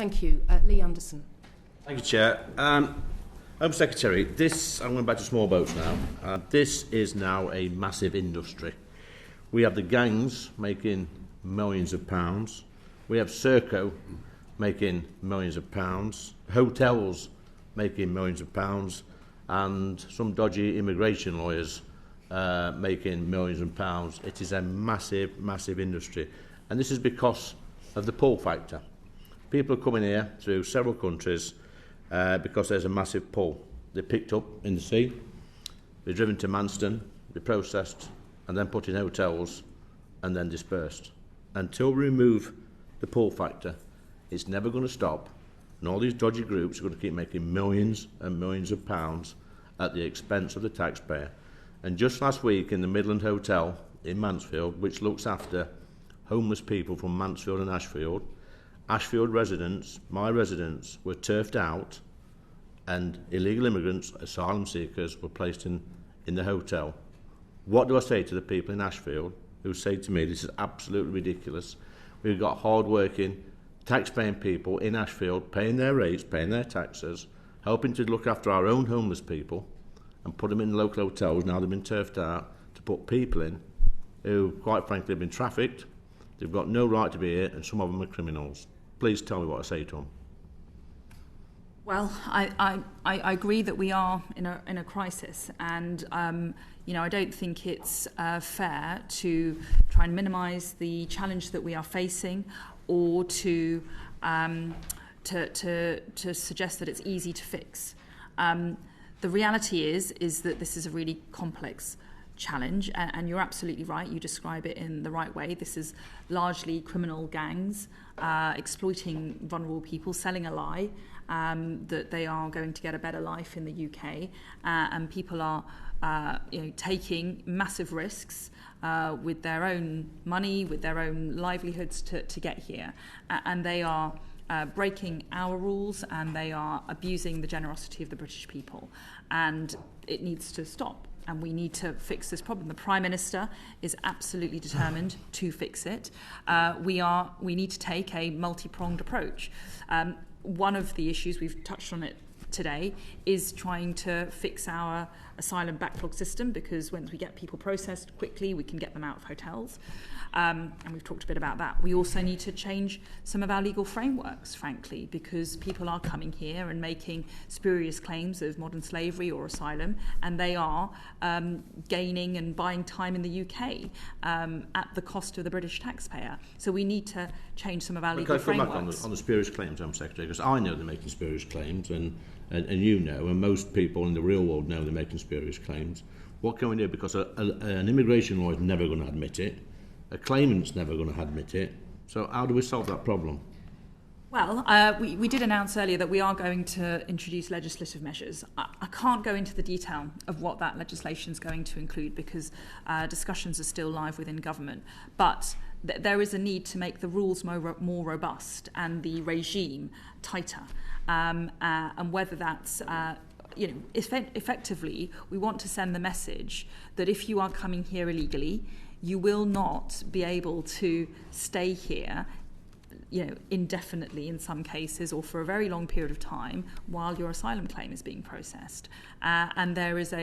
Thank you. Lee Anderson. Thank you, Chair. Home Secretary, I'm going back to small boats now. This is now a massive industry. We have the gangs making millions of pounds. We have Serco making millions of pounds. Hotels making millions of pounds. And some dodgy immigration lawyers making millions of pounds. It is a massive, massive industry. And this is because of the pull factor. People are coming here through several countries because there's a massive pull. They're picked up in the sea, they're driven to Manston, they're processed, and then put in hotels, and then dispersed. Until we remove the pull factor, it's never going to stop, and all these dodgy groups are going to keep making millions and millions of pounds at the expense of the taxpayer. And just last week in the Midland Hotel in Mansfield, which looks after homeless people from Mansfield and Ashfield residents, my residents, were turfed out, and illegal immigrants, asylum seekers, were placed in the hotel. What do I say to the people in Ashfield who say to me, this is absolutely ridiculous? We've got hard-working, tax-paying people in Ashfield paying their rates, paying their taxes, helping to look after our own homeless people and put them in local hotels. Now they've been turfed out to put people in who, quite frankly, have been trafficked. They've got no right to be here, and some of them are criminals. Please tell me what I say to them. Well, I agree that we are in a crisis, and I don't think it's fair to try and minimise the challenge that we are facing, or to suggest that it's easy to fix. The reality is that this is a really complex challenge, and you're absolutely right, you describe it in the right way. This is largely criminal gangs exploiting vulnerable people, selling a lie that they are going to get a better life in the UK, and people are taking massive risks with their own money, with their own livelihoods to get here, and they are breaking our rules, and they are abusing the generosity of the British people, and it needs to stop. And we need to fix this problem. The Prime Minister is absolutely determined to fix it. We need to take a multi-pronged approach. One of the issues, we've touched on it today, is trying to fix our asylum backlog system, because once we get people processed quickly, we can get them out of hotels. And we've talked a bit about that. We also need to change some of our legal frameworks, frankly, because people are coming here and making spurious claims of modern slavery or asylum, and they are gaining and buying time in the UK at the cost of the British taxpayer. So we need to change some of our legal frameworks. Can I come back on the spurious claims, Home Secretary? Because I know they're making spurious claims, and you know, and most people in the real world know they're making spurious claims. What can we do? Because an immigration law is never going to admit it. A claimant's never going to admit it. So how do we solve that problem? Well, we did announce earlier that we are going to introduce legislative measures. I can't go into the detail of what that legislation is going to include, because discussions are still live within government. But there is a need to make the rules more robust and the regime tighter. And whether that's effectively, we want to send the message that if you are coming here illegally, you will not be able to stay here, indefinitely in some cases, or for a very long period of time while your asylum claim is being processed. And there is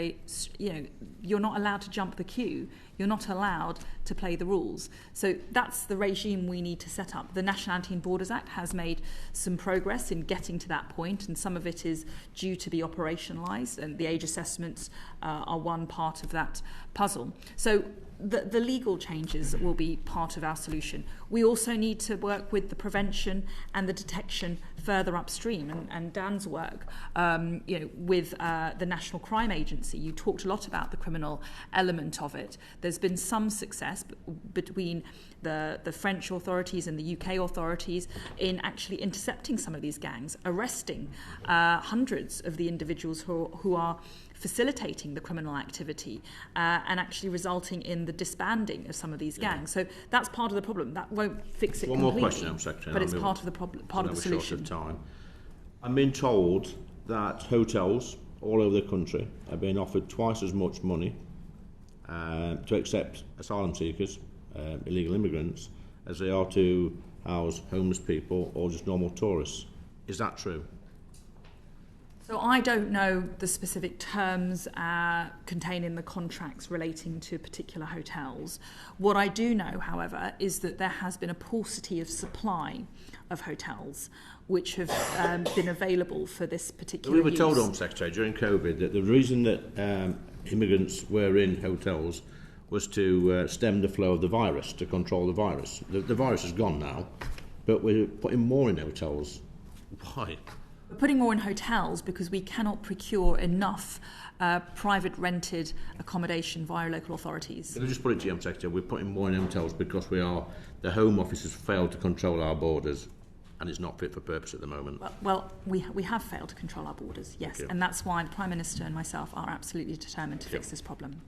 you're not allowed to jump the queue. You're not allowed to play the rules. So that's the regime we need to set up. The Nationality and Borders Act has made some progress in getting to that point, and some of it is due to be operationalised, and the age assessments are one part of that puzzle. So the legal changes will be part of our solution. We also need to work with the prevention and the detection further upstream, and Dan's work with the National Crime Agency. You talked a lot about the criminal element of it. There's been some success between the French authorities and the UK authorities in actually intercepting some of these gangs, arresting hundreds of the individuals who are facilitating the criminal activity, and actually resulting in the disbanding of some of these gangs. So that's part of the problem. That won't fix it completely. One more question, Home Secretary. But it's part of the problem, part of the solution. Short of time. I'm being told that hotels all over the country are being offered twice as much money to accept asylum seekers, illegal immigrants, as they are to house homeless people or just normal tourists. Is that true? So I don't know the specific terms contained in the contracts relating to particular hotels. What I do know, however, is that there has been a paucity of supply of hotels which have been available for this particular We were use. told, Home Secretary, during COVID that the reason that immigrants were in hotels was to stem the flow of the virus, to control the virus. The virus is gone now, but we're putting more in hotels. Why? We're putting more in hotels because we cannot procure enough private rented accommodation via local authorities. Can I just put it to you, Home Secretary, we're putting more in hotels because the Home Office has failed to control our borders and it's not fit for purpose at the moment. Well, we have failed to control our borders, yes, and that's why the Prime Minister and myself are absolutely determined to fix this problem.